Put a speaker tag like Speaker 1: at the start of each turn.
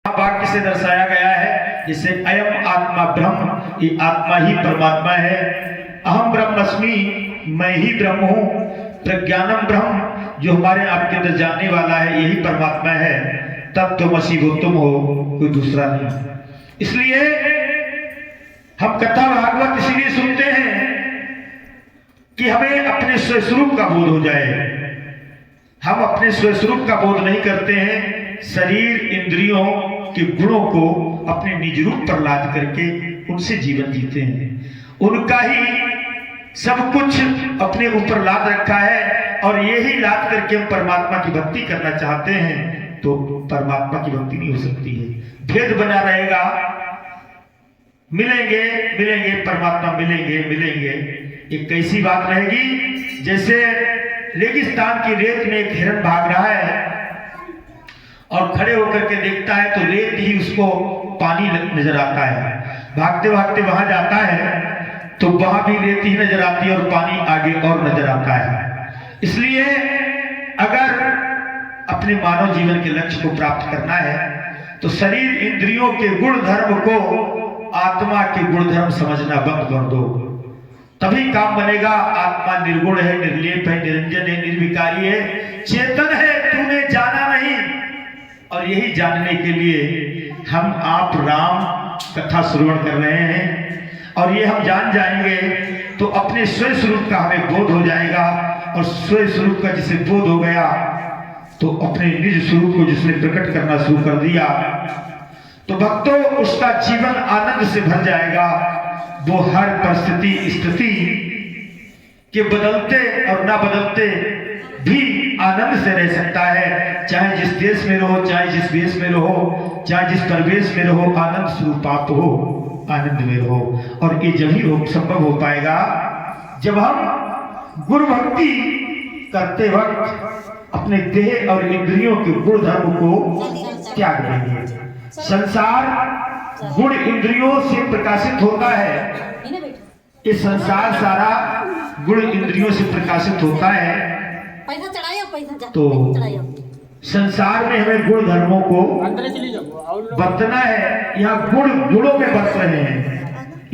Speaker 1: वाक्य से दर्शाया गया है जिसे अयम आत्मा ब्रह्म, ये आत्मा ही परमात्मा है। अहम ब्रह्मस्मि, मैं ही ब्रह्म हूँ। प्रज्ञानम ब्रह्म, जो हमारे आपके अंदर जानने वाला है यही परमात्मा है। तब तुम असी वो तुम हो, कोई दूसरा नहीं। इसलिए हम कथा भागवत इसीलिए सुनते हैं कि हमें अपने स्वस्वरूप का बोध हो जाए। हम अपने स्वस्वरूप का बोध नहीं करते हैं, शरीर इंद्रियों के गुणों को अपने निज रूप पर लाद करके उनसे जीवन जीते हैं। उनका ही सब कुछ अपने ऊपर लाद रखा है और यही लाद करके हम परमात्मा की भक्ति करना चाहते हैं तो परमात्मा की भक्ति नहीं हो सकती है। भेद बना रहेगा। मिलेंगे मिलेंगे परमात्मा, मिलेंगे मिलेंगे, एक कैसी बात रहेगी जैसे रेगिस्तान की रेत में एक हिरण भाग रहा है और खड़े होकर के देखता है तो रेत ही उसको पानी नजर आता है। भागते भागते वहां जाता है तो वहां भी रेत ही नजर आती है और पानी आगे और नजर आता है। इसलिए अगर अपने मानव जीवन के लक्ष्य को प्राप्त करना है तो शरीर इंद्रियों के गुण धर्म को आत्मा के गुण धर्म समझना बंद कर दो, तभी काम बनेगा। आत्मा निर्गुण है, निर्लेप है, निरंजन है, निर्विकारी है, चेतन है, तूने जाना नहीं। और यही जानने के लिए हम आप राम कथा श्रवण कर रहे हैं और ये हम जान जाएंगे तो अपने स्वस्वरूप का हमें बोध हो जाएगा। और स्वस्वरूप का जिसे बोध हो गया तो अपने निज स्वरूप को जिसने प्रकट करना शुरू कर दिया तो भक्तों उसका जीवन आनंद से भर जाएगा। वो हर परिस्थिति स्थिति के बदलते और ना बदलते भी आनंद से रह सकता है। चाहे जिस देश में रहो, चाहे जिस वेश में रहो, चाहे जिस परिवेश में रहो, आनंद स्वरूप आप हो, आनंद में रहो। और ये जब ही संभव हो पाएगा जब हम गुरु भक्ति करते वक्त अपने देह और इंद्रियों के गुण धर्म को त्याग देंगे। संसार गुण इंद्रियों से प्रकाशित होता है। ये संसार सारा गुण इंद्रियों से प्रकाशित होता है। तो संसार में हमें गुण धर्मों को बरतना है। यहाँ गुणों में बरत रहे हैं।